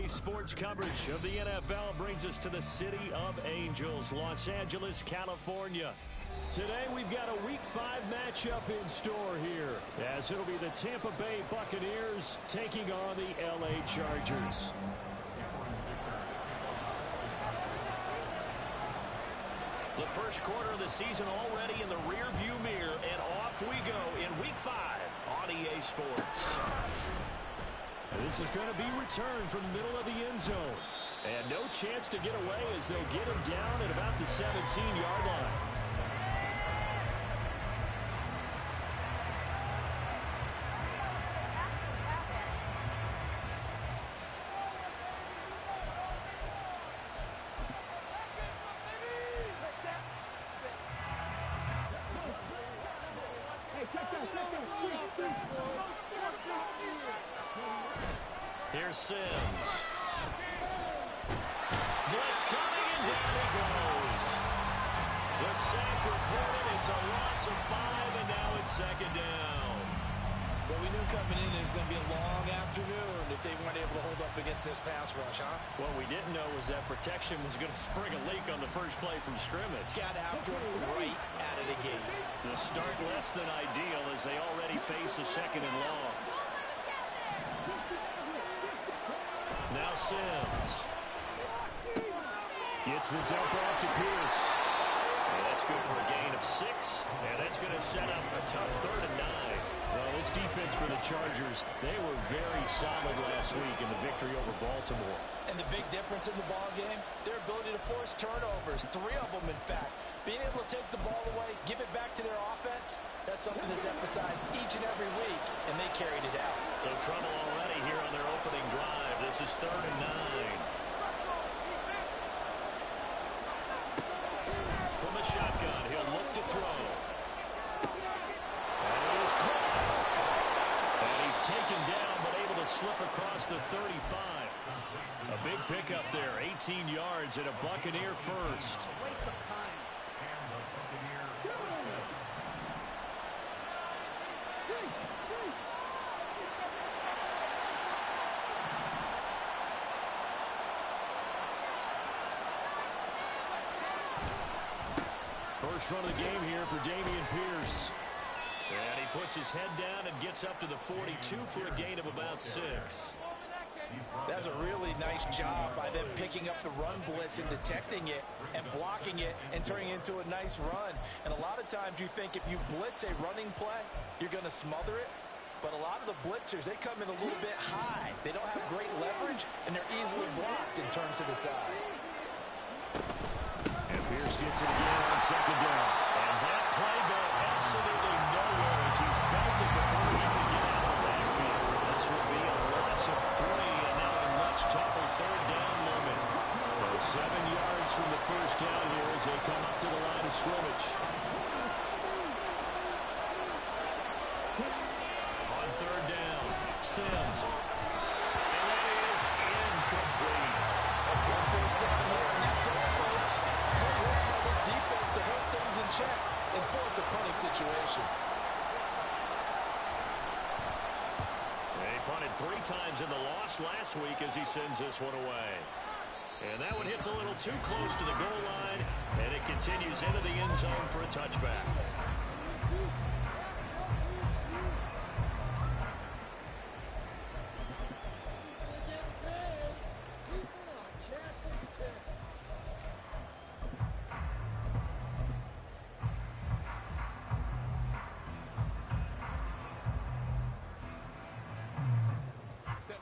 Today's sports coverage of the NFL brings us to the City of Angels, Los Angeles, California. Today we've got a Week 5 matchup in store here, as it'll be the Tampa Bay Buccaneers taking on the LA Chargers. The first quarter of the season already in the rearview mirror, and off we go in Week 5 on EA Sports. This is going to be returned from the middle of the end zone. And no chance to get away as they'll get him down at about the 17-yard line. Here's Sims. Blitz coming, and down he goes. The sack recorded. It's a loss of 5, and now it's second down. Well, we knew coming in it was going to be a long afternoon if they weren't able to hold up against this pass rush, huh? What we didn't know was that protection was going to spring a leak on the first play from scrimmage. Got after him right out of the gate. The start less than ideal as they already face a second and long. Now Sims. Gets the dump off to Pierce. And that's good for a gain of 6. And that's going to set up a tough 3rd and 9. Well, this defense for the Chargers, they were very solid last week in the victory over Baltimore. And the big difference in the ball game, their ability to force turnovers, 3 of them in fact. Being able to take the ball away, give it back to their offense, that's something that's emphasized each and every week, and they carried it out. So trouble already here on their opening drive. This is 3rd and 9. From the shotgun, he'll look to throw. And it is caught. And he's taken down, but able to slip across the 35. A big pickup there, 18 yards and a Buccaneer first. A waste of time. First run of the game here for Dameon Pierce. And he puts his head down and gets up to the 42 for a gain of about 6. That's a really nice job by them picking up the run blitz and detecting it and blocking it and turning it into a nice run. And a lot of times you think if you blitz a running play, you're going to smother it. But a lot of the blitzers, they come in a little bit high. They don't have great leverage, and they're easily blocked and turned to the side. And Pierce gets it again on second down. And that play goes absolutely nowhere as he's belted before he can get out of the backfield. This will be a loss of 3, and now a much tougher 3rd down moment. So 7 yards from the first down here as they come up to the line of scrimmage. On 3rd down, Sims. And that is incomplete. One first down here, and that's all, folks. Good work by this defense to hold things in check and force a punting situation. They punted 3 times in the loss last week as he sends this one away. And that one hits a little too close to the goal line, and it continues into the end zone for a touchback.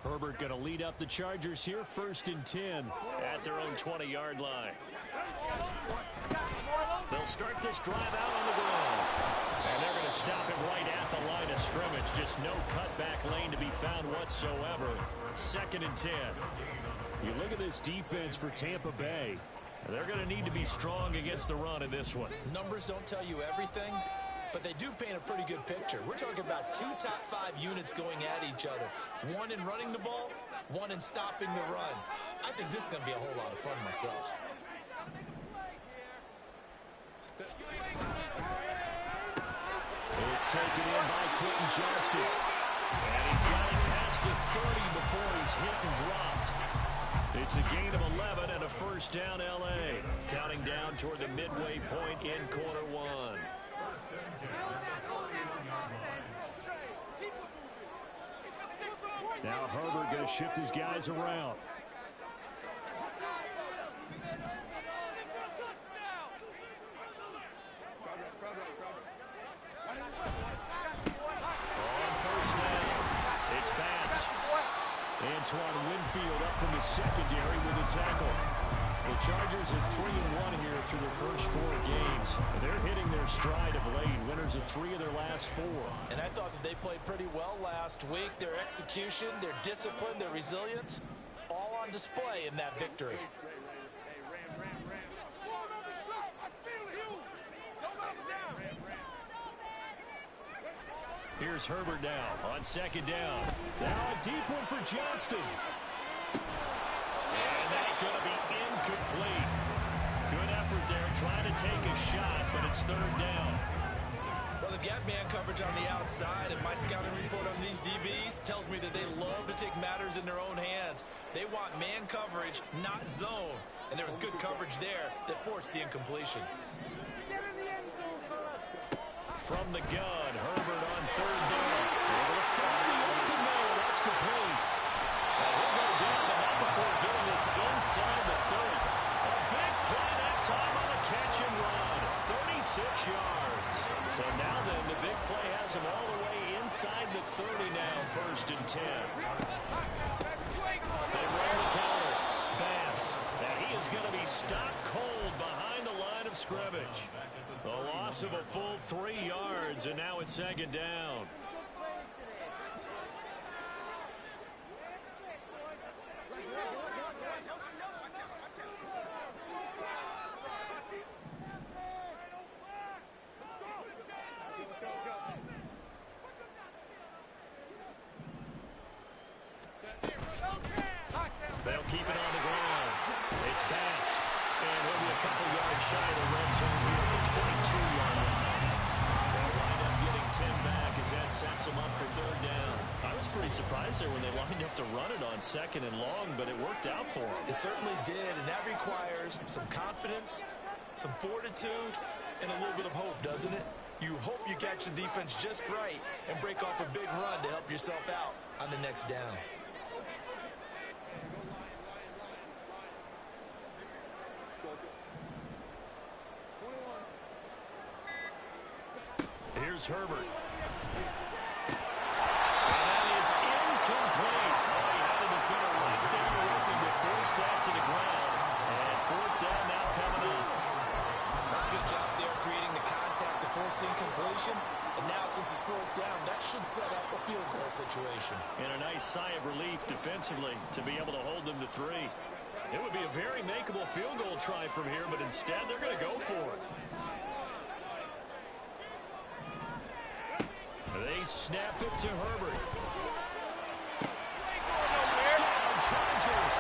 Herbert going to lead up the Chargers here, 1st and 10 at their own 20-yard line. They'll start this drive out on the ground. And they're going to stop him right at the line of scrimmage. Just no cutback lane to be found whatsoever. 2nd and 10. You look at this defense for Tampa Bay. They're going to need to be strong against the run in this one. Numbers don't tell you everything, but they do paint a pretty good picture. We're talking about 2 top 5 units going at each other. 1 in running the ball, 1 in stopping the run. I think this is going to be a whole lot of fun myself. It's taken in by Quentin Johnston. And he's got it past the 30 before he's hit and dropped. It's a gain of 11 and a first down, L.A. Counting down toward the midway point in quarter one. Now Herbert going to shift his guys around. On first down, it's Bats. Antoine Winfield up from the secondary with a tackle. The Chargers are 3-1 here through their first 4 games. They're hitting their stride of late. Winners of 3 of their last 4. And I thought that they played pretty well last week. Their execution, their discipline, their resilience, all on display in that victory. Here's Herbert now on second down. Now a deep one for Johnston. And that's going to be incomplete. Good effort there trying to take a shot, but it's third down. Well, they've got man coverage on the outside, and my scouting report on these DBs tells me that they love to take matters in their own hands. They want man coverage, not zone. And there was good coverage there that forced the incompletion. From the gun, Herbert on third down. Able to find the open man. That's complete. And he'll go down, but not before getting this inside the 30. A big play that time on a catch and run. 36 yards. So now then, the big play has him all the way inside the 30 now, first and 10. They run the counter. Bass. And he is going to be stopped cold behind the line of scrimmage. The loss of a full 3 yards, and now it's second down. They'll keep it on the ground. It's Bass. And he'll be a couple yards shy of the red zone here at the 22-yard line. They'll wind up getting 10 back as that sets them up for third down. I was pretty surprised there when they lined up to run it on second and long, but it worked out for them. It certainly did, and that requires some confidence, some fortitude, and a little bit of hope, doesn't it? You hope you catch the defense just right and break off a big run to help yourself out on the next down. Here's Herbert. And that is incomplete. He had a defender right there with him to force that to the ground. And fourth down now coming up. That's a good job there creating the contact to force the incompletion. And now since it's fourth down, that should set up a field goal situation. And a nice sigh of relief defensively to be able to hold them to 3. It would be a very makeable field goal try from here, but instead they're going to go for it. They snap it to Herbert. Touchdown, Chargers.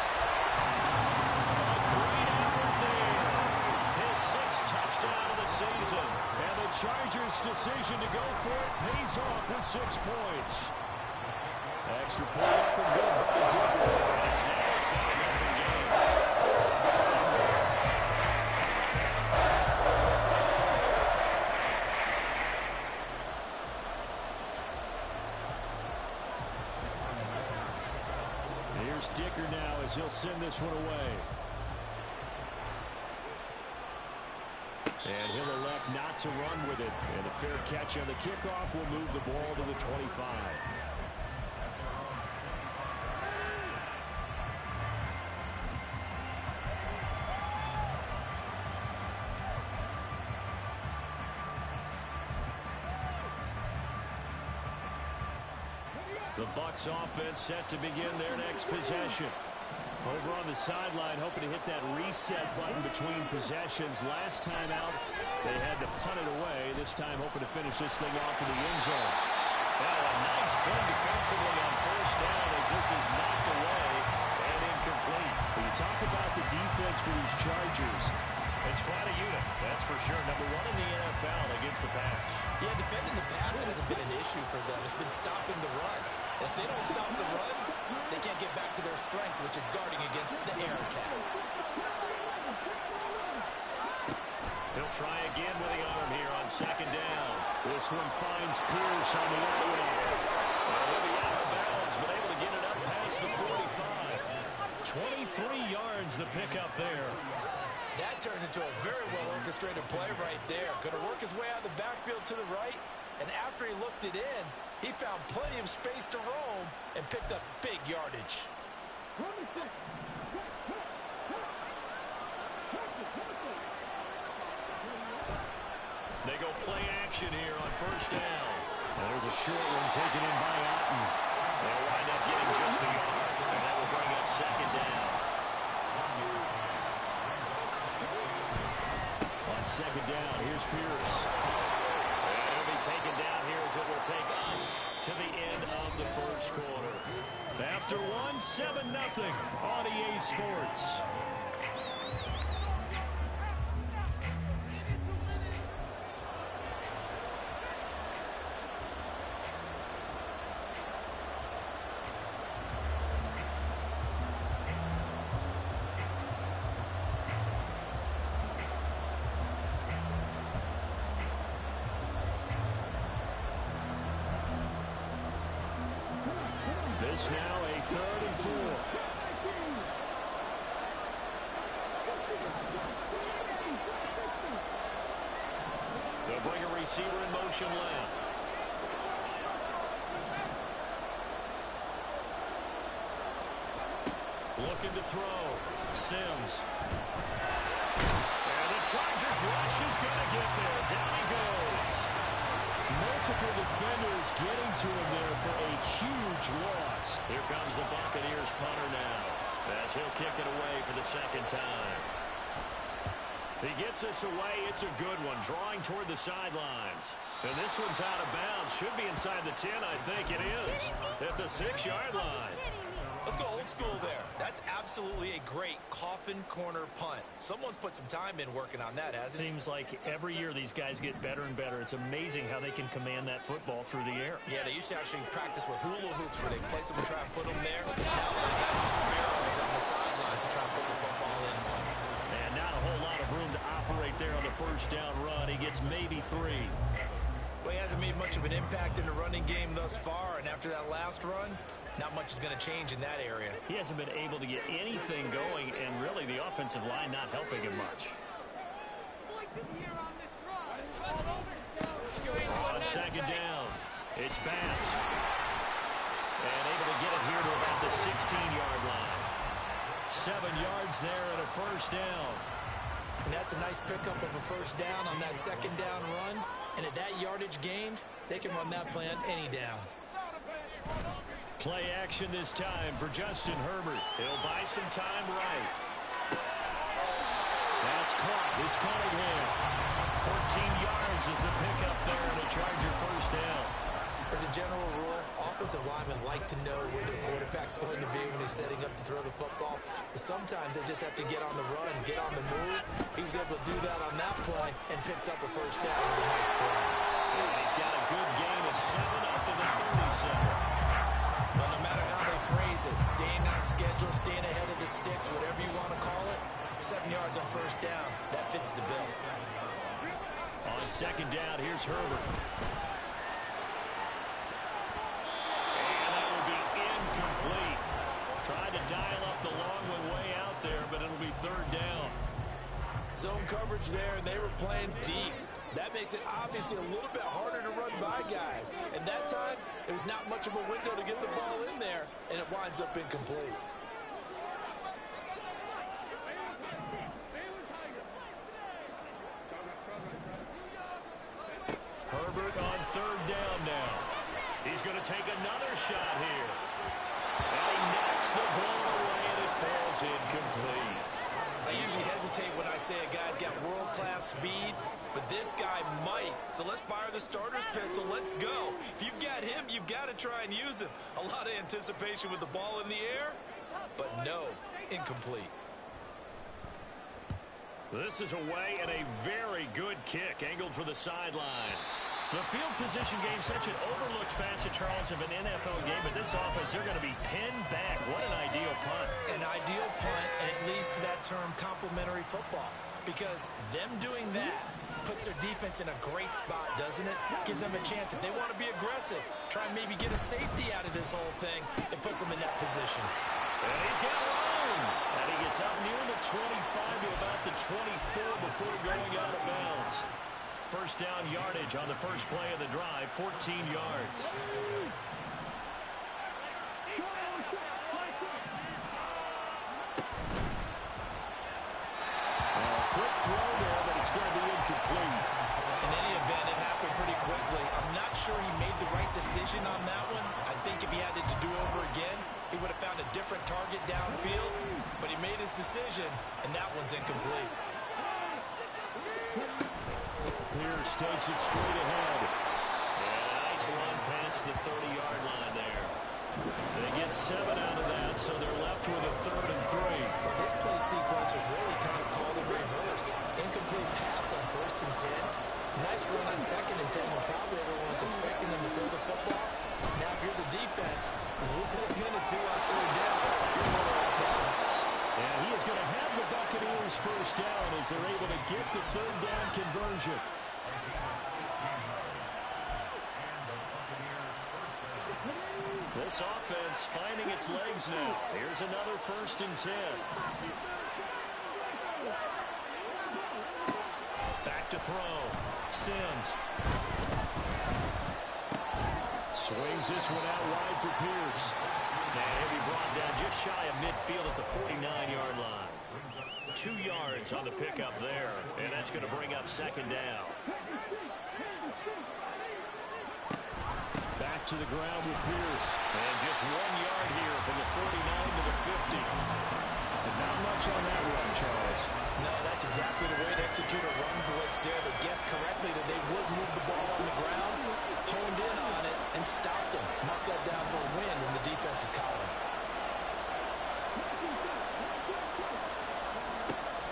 A great effort there. His 6th touchdown of the season. And the Chargers' decision to go for it pays off with 6 points. Extra point up and good by Dicker. And it's now a 7-0 game. Here's Dicker now as he'll send this one away. And he'll elect not to run with it. And a fair catch on the kickoff will move the ball to the 25. The Bucs offense set to begin their next possession. Over on the sideline, hoping to hit that reset button between possessions. Last time out, they had to punt it away. This time, hoping to finish this thing off in the end zone. Well, a nice play defensively on first down as this is knocked away and incomplete. When you talk about the defense for these Chargers, it's quite a unit, that's for sure. Number 1 in the NFL against the pass. Yeah, defending the pass hasn't been an issue for them. It's been stopping the run. If they don't stop the run, they can't get back to their strength, which is guarding against the air attack. He'll try again with the arm here on second down. This one finds Pierce on the outside. He'll be out of bounds, but able to get it up past the 45. 23 yards the pickup there. That turned into a very well-orchestrated play right there. Going to work his way out of the backfield to the right, and after he looked it in, he found plenty of space to roam and picked up big yardage. They go play action here on first down. There's a short one taken in by Otten. They'll wind up getting just a yard, and that will bring up second down. On second down, here's Pierce. And he'll be taken down here as it will take us to the end of the first quarter. After one, 7-0 on EA Sports. This now a 3rd and 4. They'll bring a receiver in motion left. Looking to throw. Sims. And the Chargers rush is going to get there. Down he goes. Multiple defenders getting to him there for a huge loss. Here comes the Buccaneers punter now, as he'll kick it away for the second time. He gets us away. It's a good one, drawing toward the sidelines. And this one's out of bounds. Should be inside the 10, I think it is, at the 6-yard line. Let's go old school there. That's absolutely a great coffin corner punt. Someone's put some time in working on that, hasn't it? Seems like every year these guys get better and better. It's amazing how they can command that football through the air. Yeah, they used to actually practice with hula hoops where they place them and try and put them there. Now the guys just barrels on the sidelines to try and put the football in. And not a whole lot of room to operate there on the first down run. He gets maybe 3. Well, he hasn't made much of an impact in the running game thus far, and after that last run, not much is going to change in that area. He hasn't been able to get anything going, and really the offensive line not helping him much. On second down, it's Bass. And able to get it here to about the 16-yard line. 7 yards there and a first down. And that's a nice pickup of a first down on that second down run. And at that yardage gained, they can run that play on any down. Play action this time for Justin Herbert. He'll buy some time right. That's caught. It's Cunningham. 14 yards is the pickup there and a Charger first down. As a general rule, offensive linemen like to know where their quarterback's going to be when he's setting up to throw the football. But sometimes they just have to get on the run, get on the move. He was able to do that on that play and picks up a first down with a nice throw. And he's got a good gain of 7 up to the 37. Well, no matter how they phrase it, staying on schedule, staying ahead of the sticks, whatever you want to call it, 7 yards on first down, that fits the bill. On second down, here's Herbert. And that will be incomplete. Tried to dial up the long one way out there, but it'll be third down. Zone coverage there, and they were playing deep. That makes it obviously a little bit harder to run by guys. And that time, there was not much of a window to get the ball in there, and it winds up incomplete. Herbert on third down now. He's going to take another shot here. And he knocks the ball away, and it falls incomplete. I usually hesitate when I say a guy's got world-class speed, but this guy might. So let's fire the starter's pistol. Let's go. If you've got him, you've got to try and use him. A lot of anticipation with the ball in the air, but no, incomplete. This is away and a very good kick, angled for the sidelines. The field position game, such an overlooked facet, Charles, of an NFL game, but this offense, they're going to be pinned back. What an ideal punt. An ideal punt, and it leads to that term complementary football, because them doing that puts their defense in a great spot, doesn't it? Gives them a chance. If they want to be aggressive, try and maybe get a safety out of this whole thing, it puts them in that position. And he's got room. And he gets out near the 25 to about the 24 before going out of bounds. First down yardage on the first play of the drive, 14 yards. Quick throw there, but it's going to be incomplete. In any event, it happened pretty quickly. I'm not sure he made the right decision on that one. I think if he had it to do over again, he would have found a different target downfield, but he made his decision, and that one's incomplete. Pierce takes it straight ahead. And a nice run past the 30-yard line there. They get 7 out of that, so they're left with a 3rd and 3. Well, this play sequence was really kind of called in reverse. Incomplete pass on 1st and 10. Nice run on 2nd and 10 when probably everyone was expecting him to throw the football. Now, if you're the defense, what are you going to do on 3rd down? You're going to off balance. And he is going to have the Buccaneers first down as they're able to get the 3rd down conversion. This offense finding its legs now. Here's another 1st and 10. Back to throw. Sims. Swings this one out wide for Pierce. And he'll be brought down just shy of midfield at the 49-yard line. 2 yards on the pickup there. And that's going to bring up 2nd down. Back to the ground with Pierce. And just 1 yard here from the 49 to the 50. And not much on that run, Charles. No, that's exactly the way to execute a run blitz there. They guessed correctly that they would move the ball on the ground, honed in on it, and stopped them. Knocked that down for a win in the defense's column.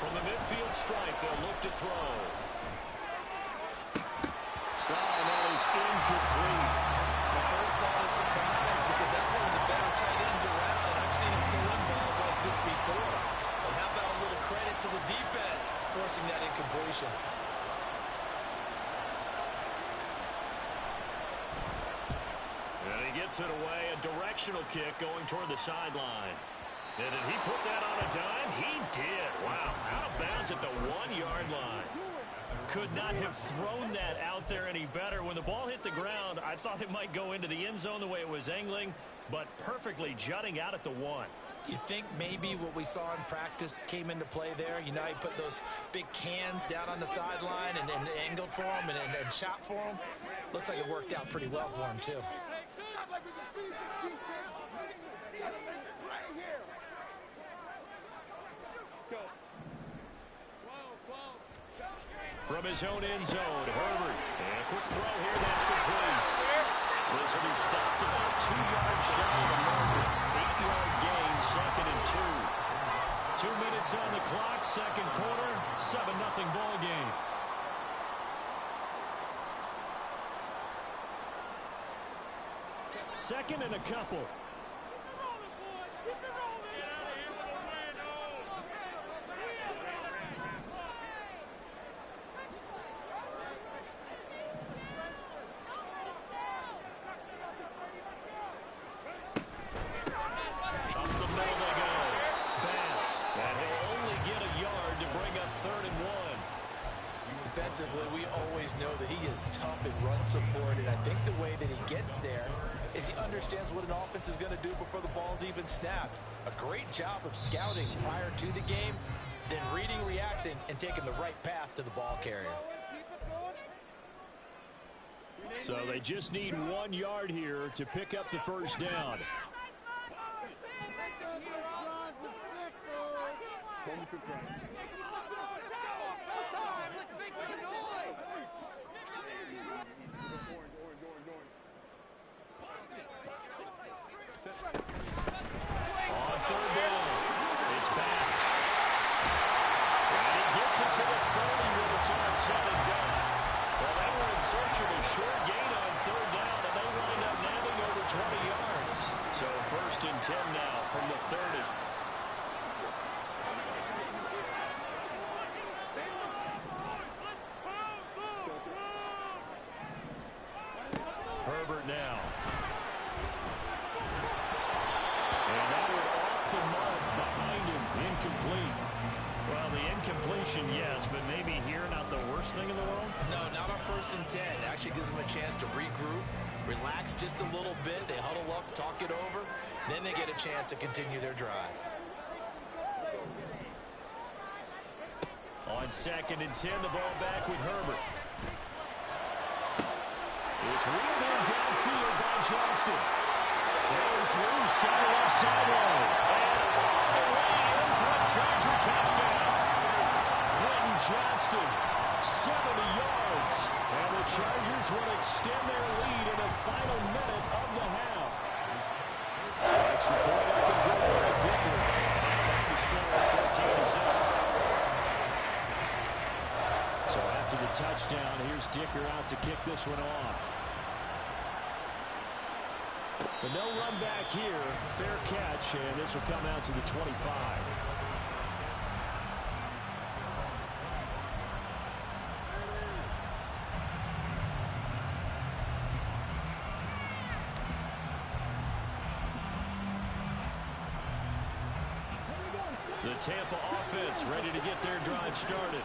From the midfield stripe, they'll look to throw. And that is incomplete. My first thought is surprise, because that's one of the better tight ends around, and I've seen him pull in balls like this before. But how about a little credit to the defense forcing that incompletion? And he gets it away, a directional kick going toward the sideline. And did he put that on a dime? He did. Wow, out of bounds at the 1 yard line. Could not have thrown that out there any better. When the ball hit the ground, I thought it might go into the end zone the way it was angling, but perfectly jutting out at the 1. You think maybe what we saw in practice came into play there? You know, he put those big cans down on the sideline and angled for him and shot for him. Looks like it worked out pretty well for him, too. From his own end zone, Herbert. And a quick throw here, that's complete. This will be stopped about 2 yards shy of the marker. 8-yard gain, 2nd and 2. 2 minutes on the clock, 2nd quarter, 7-0 ball game. Second and a couple. Defensively, we always know that he is tough and run support, and I think the way that he gets there is he understands what an offense is going to do before the ball's even snapped. A great job of scouting prior to the game, then reading, reacting, and taking the right path to the ball carrier. So they just need 1 yard here to pick up the first down. On 3rd down, it's Bass. And he gets it to the 30 when it's all said and done. Well, they were in search of a short gain on third down, and they wind up nabbing over 20 yards. So 1st and 10 now from the 30. Herbert now. And that one off the mark behind him. Incomplete. Well, the incompletion, yes, but maybe here not the worst thing in the world? No, not on 1st and 10. Actually gives them a chance to regroup, relax just a little bit. They huddle up, talk it over. Then they get a chance to continue their drive. On 2nd and 10, the ball back with Herbert. It's reeled in downfield by Johnston. There's loose, got the left sideline. And away in for a Charger touchdown. Quentin Johnston, 70 yards. And the Chargers will extend their lead in the final minute of the half. Extra point up and good by Dicker. And the score 14-7. So after the touchdown, here's Dicker out to kick this one off. But no run back here. Fair catch, and this will come out to the 25. The Tampa offense ready to get their drive started.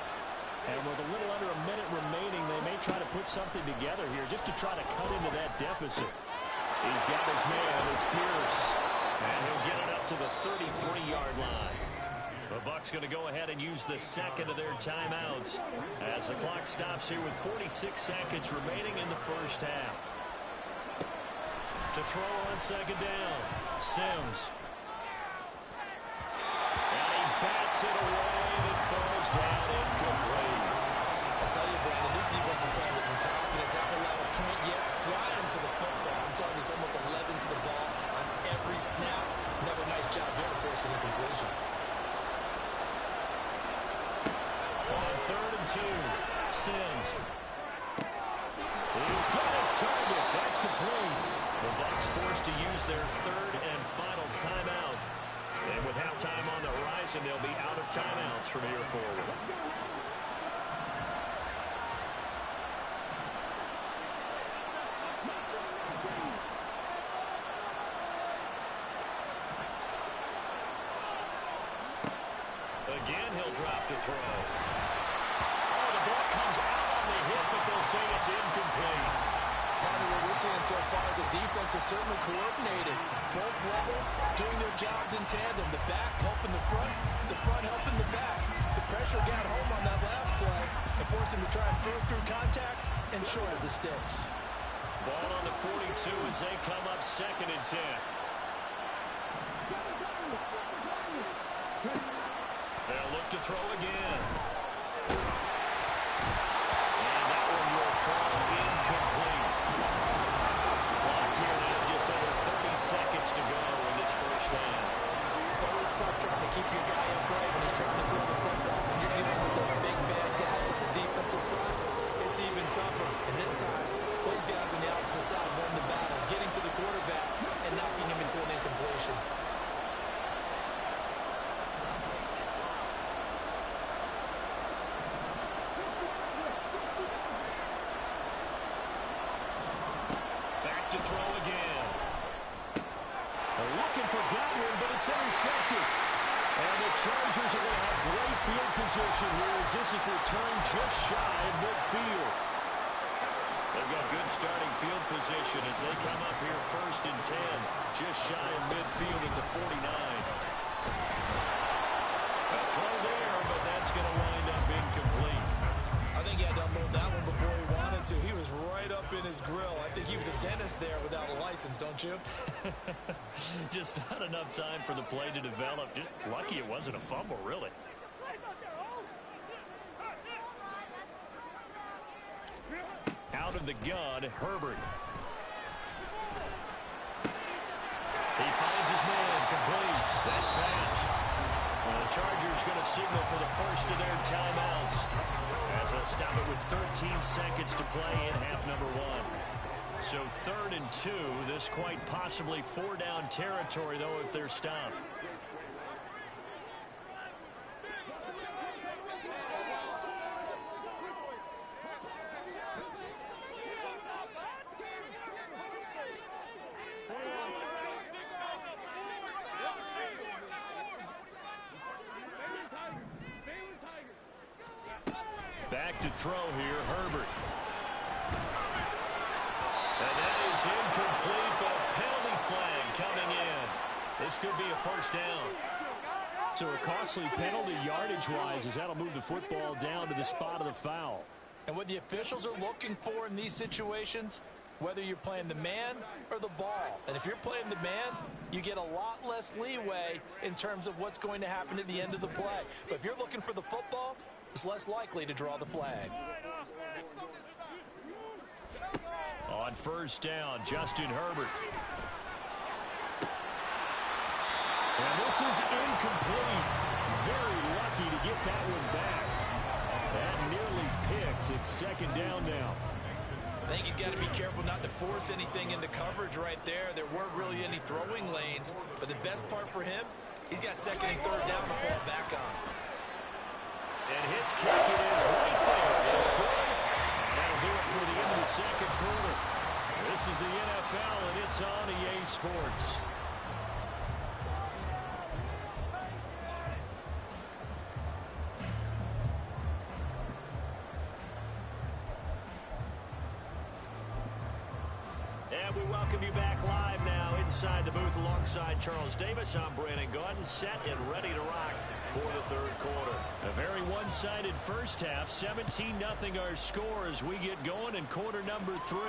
And with a little under a minute remaining, they may try to put something together here just to try to cut into that deficit. He's got his man. It's Pierce. And he'll get it up to the 33-yard line. The Bucs going to go ahead and use the second of their timeouts as the clock stops here with 46 seconds remaining in the first half. To throw on 2nd down, Sims. And he bats it away, and it falls down incomplete. I'll tell you, Brandon, this defense is playing with some confidence. Haven't allowed a point yet. Flying to the football. I'm telling you, it's almost 11 to the ball on every snap. Another nice job there to force an incompletion. On 3rd and 2, Sims. He's got his target. That's complete. The Bucs forced to use their 3rd and final timeout. And with halftime on the horizon, they'll be out of timeouts from here forward. Again, he'll drop the throw. Oh, the ball comes out on the hit, but they'll say it's incomplete. Part of what we're seeing so far is the defense is certainly coordinated. Both levels doing their jobs in tandem. The back helping the front helping the back. The pressure got home on that last play and forced him to try and throw through contact and short of the sticks. Ball on the 42 as they come up 2nd and 10. They'll look to throw again. And that one will fall incomplete. Clock here now, just over 30 seconds to go in this first half. It's always tough trying to keep your guy upright when he's trying to throw the football. When you're dealing with those big bad guys at the defensive front, it's even tougher. And this time, those guys on the opposite side won the battle, getting to the quarterback and knocking him into an incompletion. To throw again. They're looking for Godwin, but it's intercepted. And the Chargers are going to have great field position here as this is returned just shy of midfield. They've got good starting field position as they come up here 1st and 10, just shy of midfield at the 49. A throw there, but that's going to wind up incomplete. I think he had to unload that one before he wanted to. He was right up in his grill. I think he was a dentist there without a license, don't you? Just not enough time for the play to develop. Just lucky it wasn't a fumble, really. Out of the gun, Herbert. He finds his man, complete. That's pass. Well, the Chargers going to signal for the first of their timeouts. stop it with 13 seconds to play in half number one. So 3rd and 2. This quite possibly 4-down territory, though, if they're stopped. Back to throw here, Herbert. And that is incomplete, but a penalty flag coming in. This could be a first down. So a costly penalty yardage-wise, as that'll move the football down to the spot of the foul. And what the officials are looking for in these situations, whether you're playing the man or the ball. And if you're playing the man, you get a lot less leeway in terms of what's going to happen at the end of the play. But if you're looking for the football, it's less likely to draw the flag. On first down, Justin Herbert. And this is incomplete. Very lucky to get that one back. That nearly picked. It's second down now. I think he's got to be careful not to force anything into coverage right there. There weren't really any throwing lanes. But the best part for him, he's got 2nd and 3rd down to fall back on. And his kick, it is right there. It's good. That'll do it for the end of the second quarter. This is the NFL, and it's on EA Sports. And we welcome you back live now inside the booth alongside Charles Davis. I'm Brandon Gaudin, set and ready to rock for the 3rd quarter. A very one-sided first half, 17-0 our score as we get going in quarter number 3.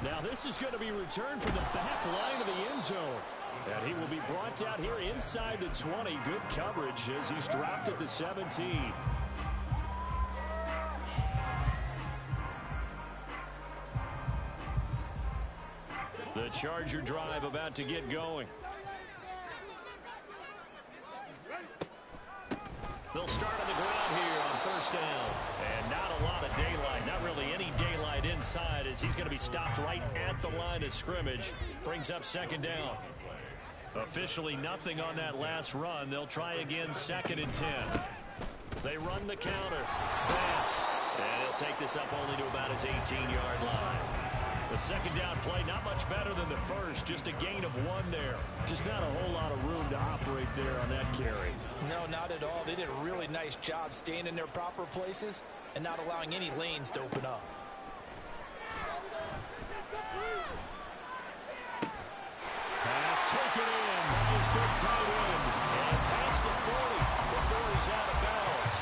Now this is going to be returned from the back line of the end zone. And he will be brought down here inside the 20. Good coverage as he's dropped at the 17. The Charger drive about to get going. They'll start on the ground here on first down. And not a lot of daylight, not really any daylight inside as he's going to be stopped right at the line of scrimmage. Brings up second down. Officially nothing on that last run. They'll try again 2nd and 10. They run the counter. Pass. And he'll take this up only to about his 18-yard line. The second down play, not much better than the first. Just a gain of 1 there. Just not a whole lot of room to operate there on that carry. No, not at all. They did a really nice job staying in their proper places and not allowing any lanes to open up. Pass taken in by his big tight end. And past the 40 before he's out of bounds.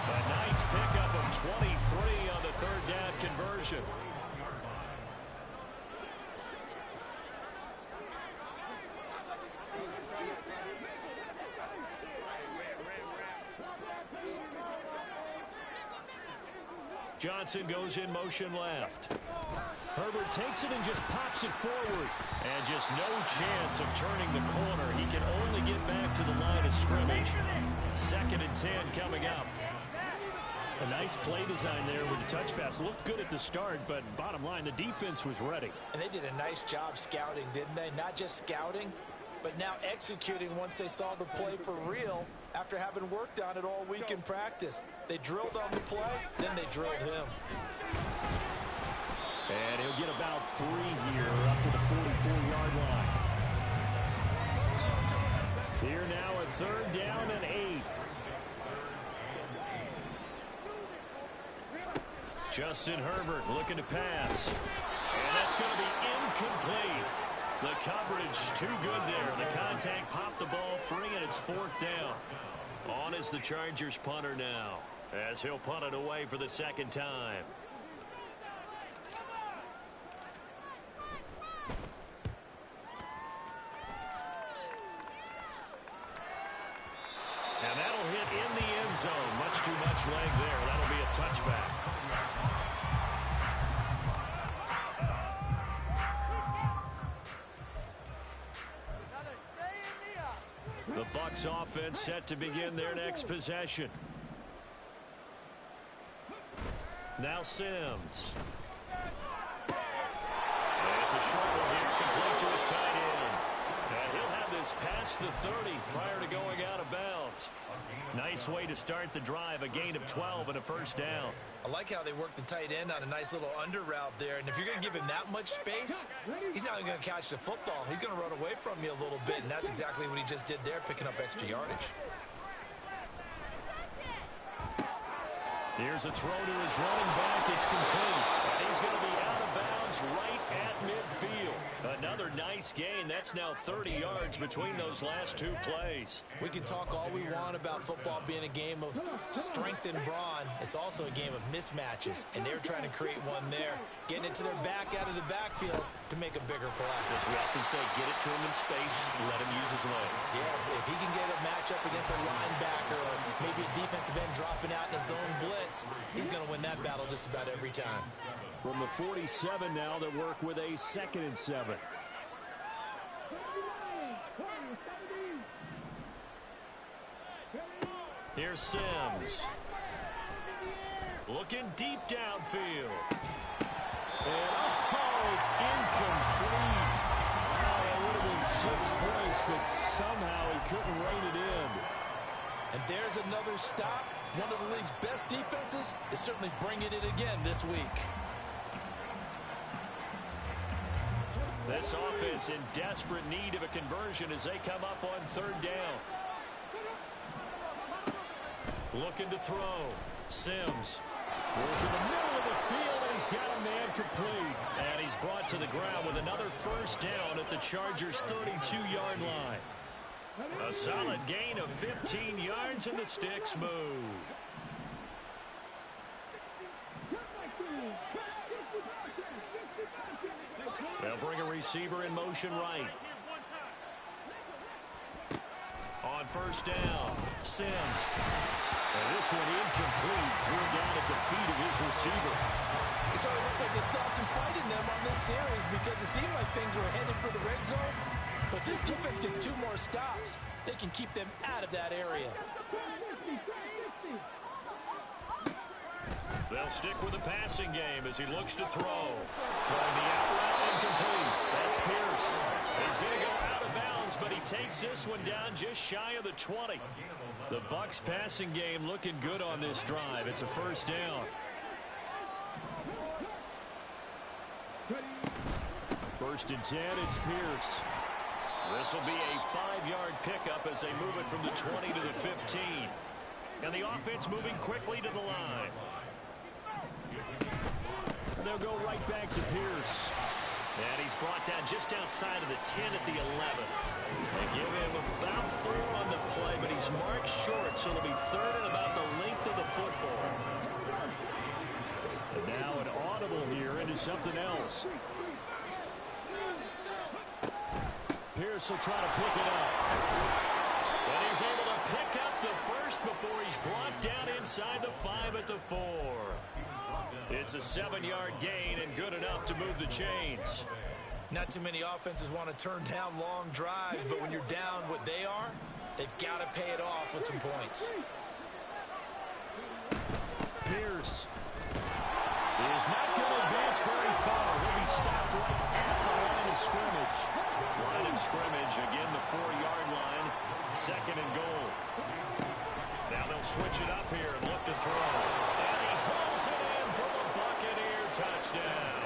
A nice pickup of 23 on the 3rd down conversion. Johnson goes in motion left. Herbert takes it and just pops it forward. And just no chance of turning the corner. He can only get back to the line of scrimmage. 2nd and 10 coming up. A nice play design there with the touch pass. Looked good at the start, but bottom line, the defense was ready. And they did a nice job scouting, didn't they? Not just scouting, but now executing once they saw the play for real after having worked on it all week in practice. They drilled on the play, then they drilled him. And he'll get about 3 here up to the 44-yard line. Here now a 3rd down and 8. Justin Herbert looking to pass. And that's going to be incomplete. The coverage too good there. The contact popped the ball free, and it's 4th down. On is the Chargers punter now, as he'll punt it away for the 2nd time. And that'll hit in the end zone. Much too much leg there. That'll be a touchback. The Bucs offense set to begin their next possession. Now Sims. And it's a short one here, complete to his tight end. And he'll have this past the 30 prior to going out of bounds. Nice way to start the drive, a gain of 12 and a first down. I like how they work the tight end on a nice little under route there. And if you're going to give him that much space, he's not going to catch the football. He's going to run away from you a little bit, and that's exactly what he just did there, picking up extra yardage. Here's a throw to his running back. It's complete. And he's going to be out of bounds right at midfield. Another nice gain. That's now 30 yards between those last two plays. We can talk all we want about football being a game of strength and brawn. It's also a game of mismatches, and they're trying to create one there, getting it to their back out of the backfield to make a bigger play. As we often say, get it to him in space, let him use his leg. Yeah, if he can get a matchup against a linebacker or maybe a defensive end dropping out in a zone blitz, he's going to win that battle just about every time. From the 47 now, they work with a 2nd and 7. Here's Sims. Looking deep downfield. And it's incomplete. Oh, it would have been 6 points, but somehow he couldn't rein it in. And there's another stop. One of the league's best defenses is certainly bringing it again this week. This offense in desperate need of a conversion as they come up on 3rd down. Looking to throw. Sims. Through to the middle of the field, and he's got a man complete. And he's brought to the ground with another first down at the Chargers' 32-yard line. A solid gain of 15 yards, and the sticks move. They'll bring a receiver in motion right. On 1st down, Sims. And this one incomplete, threw down at the feet of his receiver. So it looks like they still some fight in them on this series because it seemed like things were headed for the red zone. But this defense gets 2 more stops. They can keep them out of that area. They'll stick with the passing game as he looks to throw. Throwing the out route incomplete. That's Pierce. He's going to go out of bounds, but he takes this one down just shy of the 20. The Bucs passing game looking good on this drive. It's a first down. 1st and 10, it's Pierce. This will be a 5-yard pickup as they move it from the 20 to the 15. And the offense moving quickly to the line. They'll go right back to Pierce. And he's brought down just outside of the 10 at the 11. They give him about 4 on the play, but he's marked short, so it'll be 3rd and about the length of the football. And now an audible here into something else. Pierce will try to pick it up. And he's able to pick up the first before he's brought down inside the 5 at the 4. It's a 7-yard gain and good enough to move the chains. Not too many offenses want to turn down long drives, but when you're down what they are, they've got to pay it off with some points. Pierce is not going to advance very far. He'll be stopped right at the line of scrimmage. Line of scrimmage, again the 4-yard line. 2nd and goal. Now they'll switch it up here and look to throw. And he hauls it in for the Buccaneer touchdown.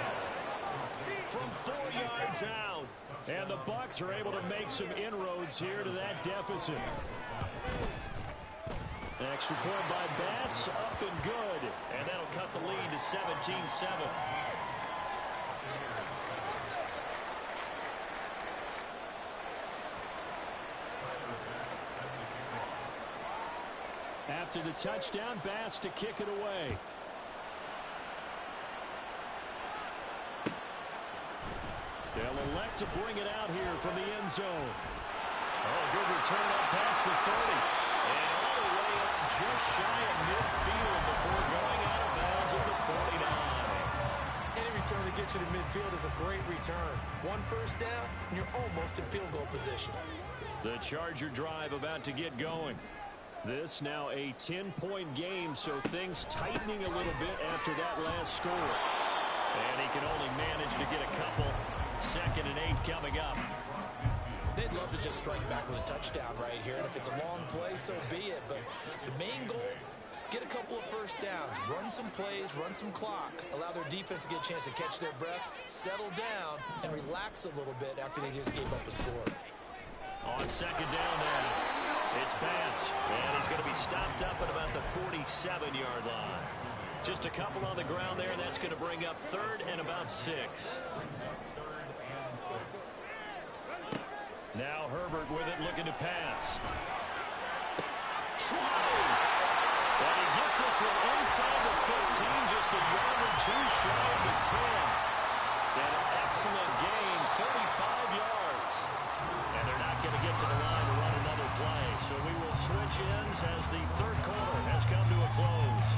From 4 yards out. And the Bucs are able to make some inroads here to that deficit. Extra point by Bass, up and good. And that'll cut the lead to 17-7. After the touchdown, Bass to kick it away. They'll elect to bring it out here from the end zone. Oh, good return up past the 30. And all the way up just shy of midfield before going out of bounds at the 49. Any return to get you to midfield is a great return. 1 first down, and you're almost in field goal position. The Charger drive about to get going. This now a 10-point game, so things tightening a little bit after that last score. And he can only manage to get a couple. 2nd and 8 coming up. They'd love to just strike back with a touchdown right here, and if it's a long play, so be it. But the main goal, get a couple of first downs, run some plays, run some clock, allow their defense to get a chance to catch their breath, settle down, and relax a little bit after they just gave up a score. On 2nd down then, it's Bass, and he's going to be stopped up at about the 47-yard line. Just a couple on the ground there, and that's going to bring up 3rd and about 6. Now Herbert with it, looking to pass. And he gets this one inside the 15, just a yard or two shy of the 10. And an excellent gain, 35 yards. And they're not going to get to the line to run another play. So we will switch ends as the 3rd quarter has come to a close.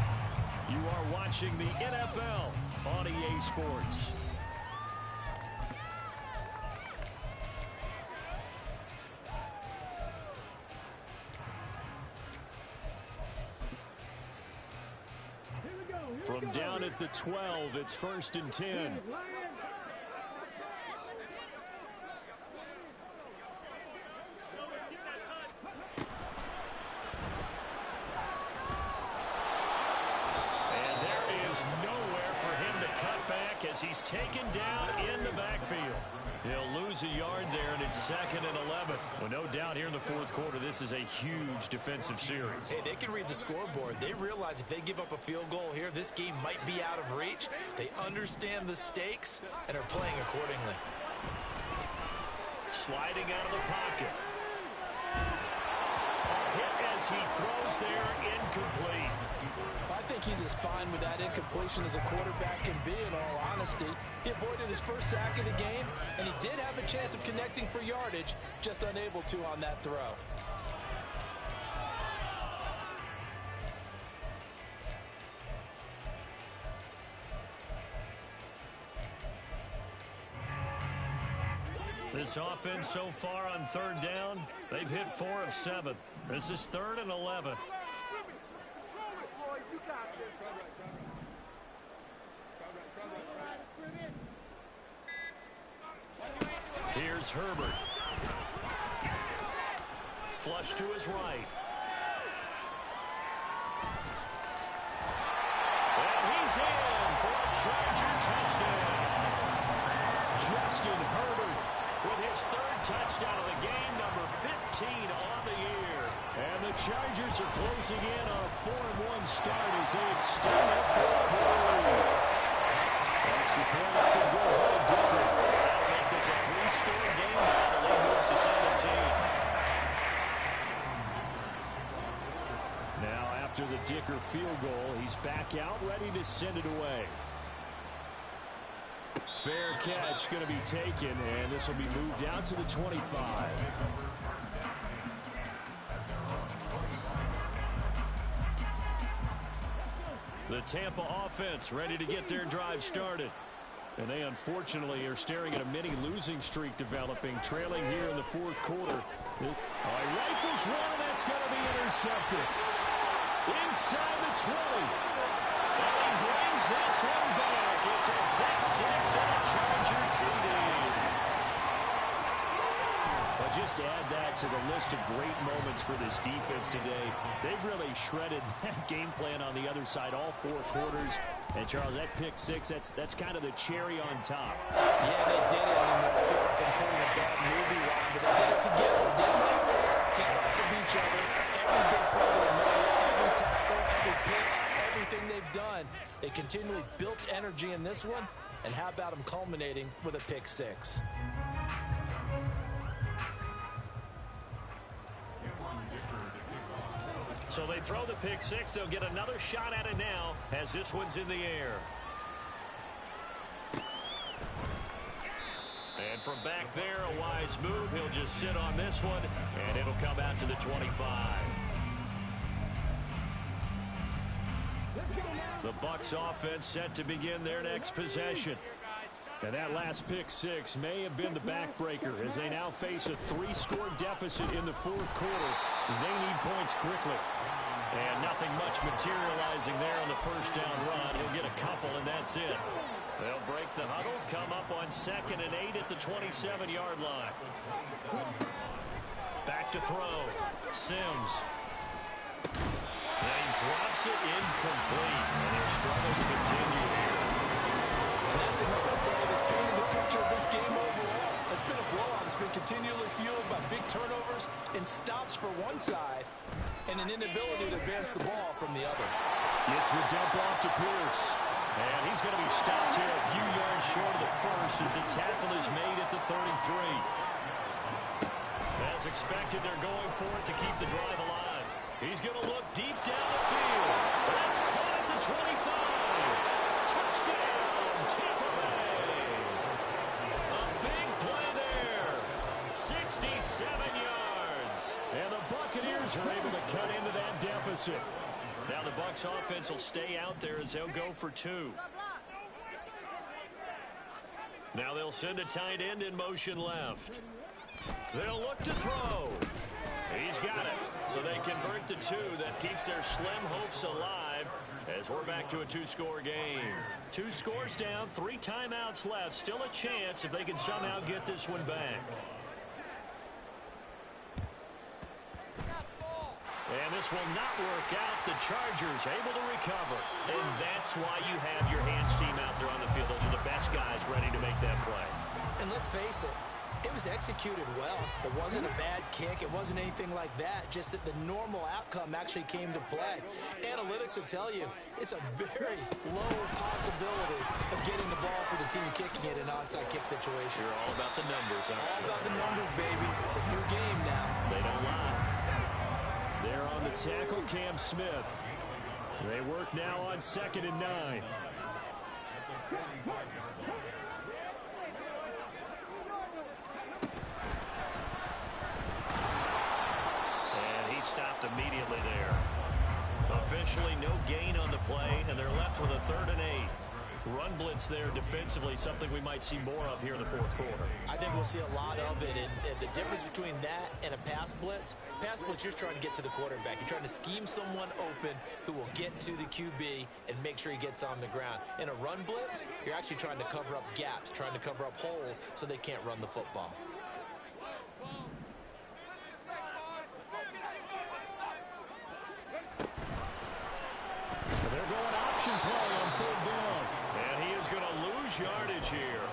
You are watching the NFL on EA Sports. From down at the 12, it's 1st and 10. And there is nowhere for him to cut back as he's taken down in the backfield. He'll lose a yard there, and it's 2nd and 11. Well, no doubt here in the 4th quarter, this is a huge defensive series. Hey, they can read the scoreboard. They realize if they give up a field goal here, this game might be out of reach. They understand the stakes and are playing accordingly. Sliding out of the pocket. A hit as he throws there, incomplete. I think he's as fine with that incompletion as a quarterback can be, in all honesty. He avoided his first sack of the game, and he did have a chance of connecting for yardage, just unable to on that throw. This offense so far on 3rd down, they've hit 4 of 7. This is 3rd and 11. Here's Herbert. Flush to his right. And he's in for a Charger touchdown. Justin Herbert with his 3rd touchdown of the game, number 15 on the year. And the Chargers are closing in on a 4-1 start as they extend their 4th quarter lead. That's the point up and go by Dicker. That'll make this a 3-score game now. The lead moves to 17. Now after the Dicker field goal, he's back out, ready to send it away. Fair catch going to be taken, and this will be moved out to the 25. The Tampa offense ready to get their drive started. And they unfortunately are staring at a mini losing streak developing, trailing here in the 4th quarter. He rifles one, and that's going to be intercepted. Inside the 20. And he brings this one back. It's a pick 6 and a Charger TD. But just add that to the list of great moments for this defense today. They've really shredded that game plan on the other side all 4 quarters. And, Charles, that pick 6, that's kind of the cherry on top. Yeah, they did it. I feel like I'm putting a bad movie on, but they did it together, didn't they? Fed off of each other. Every big play they made, every tackle, every pick, everything they've done. They continually built energy in this one, and how about them culminating with a pick 6? So they throw the pick 6. They'll get another shot at it now as this one's in the air. And from back there, a wise move. He'll just sit on this one, and it'll come out to the 25. The Bucs offense set to begin their next possession. And that last pick 6 may have been the backbreaker as they now face a 3-score deficit in the 4th quarter. They need points quickly. much materializing there on the first down run. He'll get a couple, and that's it. They'll break the huddle, come up on 2nd and 8 at the 27-yard line. Back to throw. Sims. And he drops it incomplete. And their struggles continue here. And that's another play that's painted the picture of this game overall. It's been a blowout. It's been continually fueled by big turnovers and stops for one side and an inability to advance the ball from the other. Gets the dump off to Pierce. And he's going to be stopped here a few yards short of the first as the tackle is made at the 33. As expected, they're going for it to keep the drive alive. He's going to look deep down the field. That's caught at the 25. Touchdown, Tampa Bay. A big play there. 67 yards. And the Buccaneers are able to cut into that deficit. Now the Bucs offense will stay out there as they'll go for 2. Now they'll send a tight end in motion left. They'll look to throw. He's got it. So they convert the 2. That keeps their slim hopes alive as we're back to a 2-score game. 2 scores down, 3 timeouts left. Still a chance if they can somehow get this one back. And this will not work out. The Chargers able to recover. And that's why you have your hands team out there on the field. Those are the best guys ready to make that play. And let's face it, it was executed well. It wasn't a bad kick. It wasn't anything like that. Just that the normal outcome actually came to play. Analytics will tell you it's a very low possibility of getting the ball for the team kicking it in an onside kick situation. You're all about the numbers, huh? All about the numbers, baby. It's a new game now. They don't lie. They're on the tackle, Cam Smith. They work now on 2nd and 9. And he stopped immediately there. Officially no gain on the play, and they're left with a 3rd and 8. Run blitz there defensively, something we might see more of here in the 4th quarter. I think we'll see a lot of it, and the difference between that and a pass blitz, you're just trying to get to the quarterback. You're trying to scheme someone open who will get to the QB and make sure he gets on the ground. In a run blitz, you're actually trying to cover up gaps, trying to cover up holes so they can't run the football. They're going option play on 3rd down. And he is going to lose yardage here.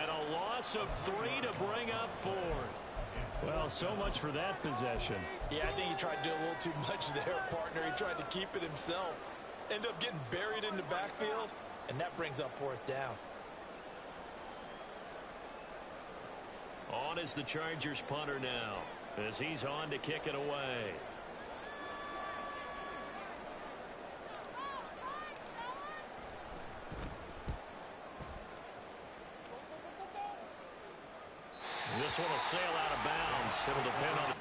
And a loss of 3 to bring up 4th. Well, so much for that possession. Yeah, I think he tried to do a little too much there, partner. He tried to keep it himself. End up getting buried in the backfield, and that brings up 4th down. On is the Chargers punter now as he's on to kick it away. This one will sail out of bounds. It'll depend on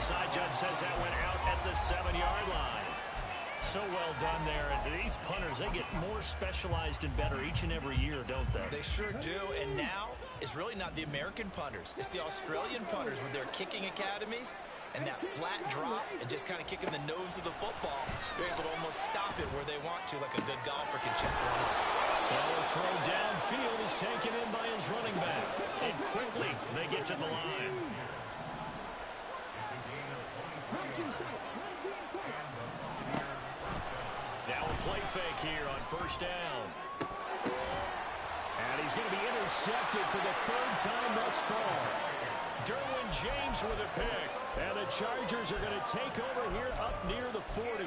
the side judge says that went out at the 7-yard line. So well done there. And these punters, they get more specialized and better each and every year, don't they? They sure do. And now it's really not the American punters. It's the Australian punters with their kicking academies and that flat drop and just kind of kicking the nose of the football. They're able to almost stop it where they want to, like a good golfer can check one. The throw downfield is taken in by his running back. And quickly they get to the line. play fake here on first down. And he's going to be intercepted for the third time thus far. Derwin James with a pick. And the Chargers are going to take over here up near the 40.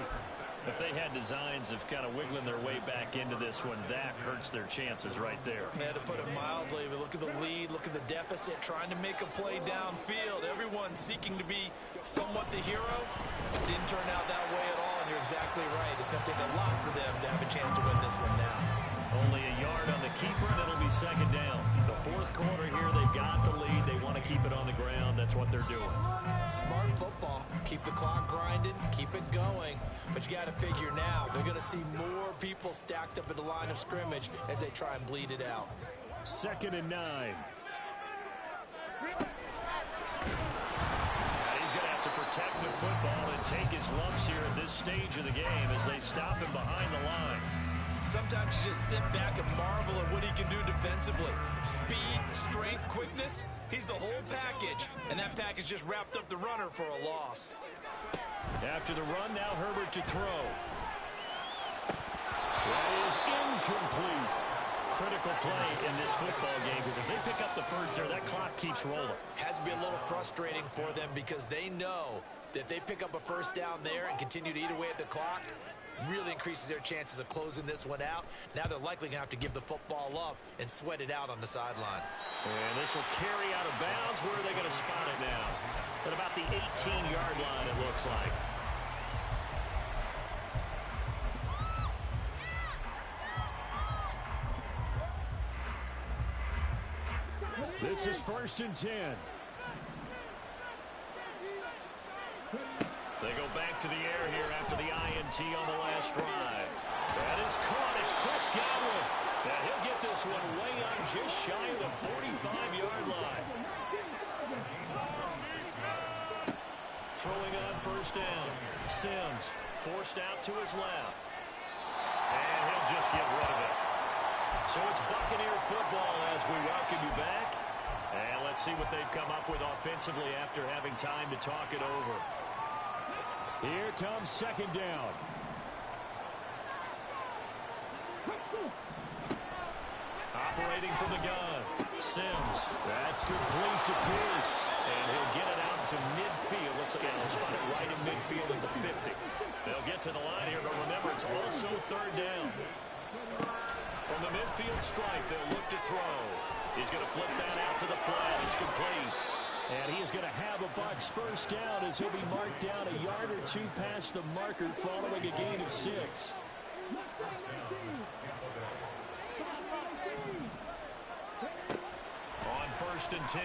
If they had designs of kind of wiggling their way back into this one, that hurts their chances right there. Yeah, to put it mildly, but look at the lead, look at the deficit, trying to make a play downfield. Everyone seeking to be somewhat the hero. Didn't turn out that way at all, and you're exactly right. It's going to take a lot for them to have a chance to win this one now. Only a yard on the keeper, and it'll be second down. The fourth quarter here, they've got the lead. They want to keep it on the ground. That's what they're doing. Smart football. Keep the clock grinding, keep it going. But you got to figure now, they're going to see more people stacked up at the line of scrimmage as they try and bleed it out. 2nd and 9. And he's going to have to protect the football and take his lumps here at this stage of the game as they stop him behind the line. Sometimes you just sit back and marvel at what he can do defensively. Speed, strength, quickness, he's the whole package. And that package just wrapped up the runner for a loss. After the run, now Herbert to throw. That is incomplete. Critical play in this football game because if they pick up the first there, that clock keeps rolling. Has to be a little frustrating for them because they know that if they pick up a first down there and continue to eat away at the clock, really increases their chances of closing this one out. Now they're likely going to have to give the football up and sweat it out on the sideline. And this will carry out of bounds. Where are they going to spot it now? At about the 18-yard line, it looks like. This is 1st and 10. They go back to the air here after the INT on the last drive. That is caught. It's Chris Godwin. And he'll get this one way on just shy of the 45-yard line. Throwing on first down. Sims forced out to his left. And he'll just get rid of it. So it's Buccaneer football as we welcome you back. And let's see what they've come up with offensively after having time to talk it over. Here comes 2nd down. Operating from the gun. Sims. That's complete to Pierce. And he'll get it out to midfield. Let's again, we'll spot it right in midfield at the 50. They'll get to the line here, but remember, it's also 3rd down. From the midfield stripe, they'll look to throw. He's going to flip that out to the flat. It's complete. And he is going to have a Bucs first down as he'll be marked down a yard or two past the marker following a gain of 6. On 1st and 10,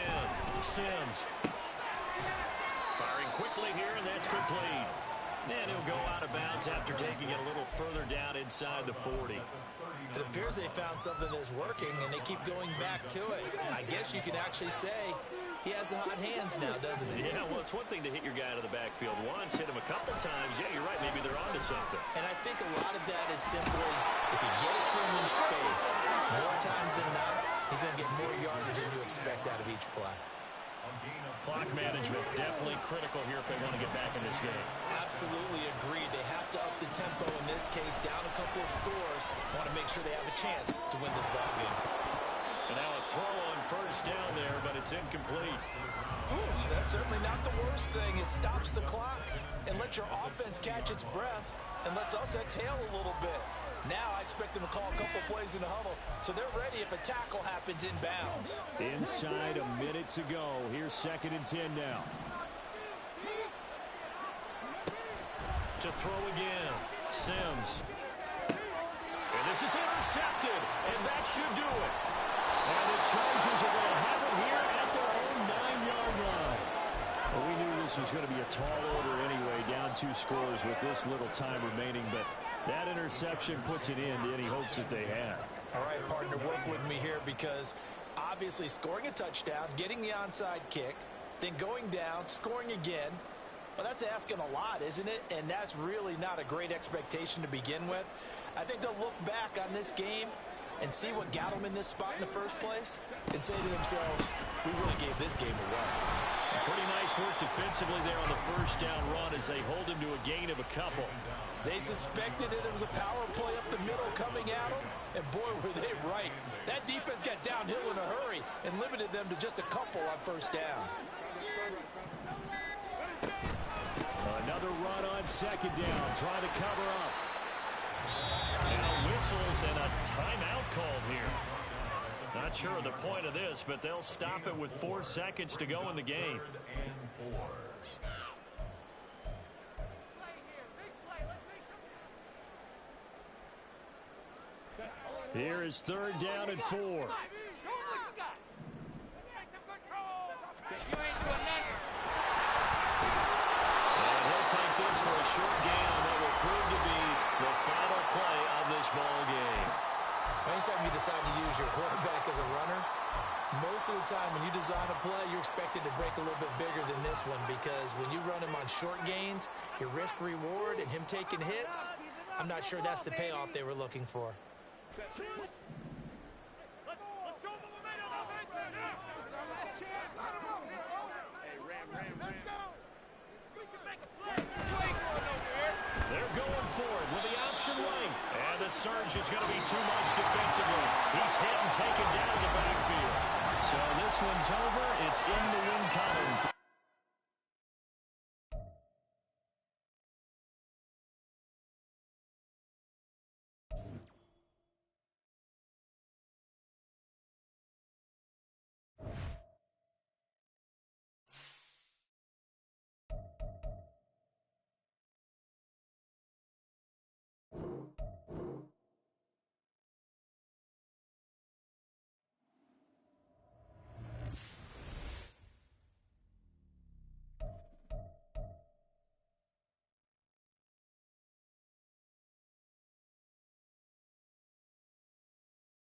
Sims. Firing quickly here, and that's complete. And he'll go out of bounds after taking it a little further down inside the 40. It appears they found something that's working, and they keep going back to it. I guess you could actually say he has the hot hands now, doesn't he? Yeah, well, it's one thing to hit your guy out of the backfield once, hit him a couple times. Yeah, you're right. Maybe they're onto something. And I think a lot of that is simply if you get it to him in space, more times than not, he's going to get more yardage than you expect out of each play. Clock management definitely critical here if they want to get back in this game. Absolutely agreed. They have to up the tempo in this case, down a couple of scores. Want to make sure they have a chance to win this ball game. And now a throw on first down there, but it's incomplete. Ooh, that's certainly not the worst thing. It stops the clock and lets your offense catch its breath and lets us exhale a little bit. Now I expect them to call a couple plays in the huddle, so they're ready if a tackle happens inbounds. Inside a minute to go. Here's 2nd and 10 now. To throw again. Sims. And this is intercepted, and that should do it. And the Chargers are going to have it here at their own 9-yard line. Well, we knew this was going to be a tall order anyway, down 2 scores with this little time remaining, but that interception puts an end to any hopes that they had. All right, partner, work with me here because obviously scoring a touchdown, getting the onside kick, then going down, scoring again, well, that's asking a lot, isn't it? And that's really not a great expectation to begin with. I think they'll look back on this game and see what got them in this spot in the first place and say to themselves, we really gave this game away. Pretty nice work defensively there on the first down run as they hold him to a gain of a couple. They suspected it was a power play up the middle coming at them, and boy, were they right. That defense got downhill in a hurry and limited them to just a couple on first down. Another run on second down, trying to cover up. Now whistles and a timeout called here. Not sure of the point of this, but they'll stop it with 4 seconds to go in the game. Here is 3rd down and 4. And he'll take this for a short gain on what will prove to be the final play of this ball game. Anytime you decide to use your quarterback as a runner, most of the time when you design a play, you're expected to break a little bit bigger than this one, because when you run him on short gains, your risk-reward and him taking hits, I'm not sure that's the payoff they were looking for. Let's show them the momentum. Last chance. Hey, Ram. Let's go. We can make a play. They're going for it with the option lane. And the surge is going to be too much defensively. He's hit and taken down the backfield. So this one's over. It's in the win column.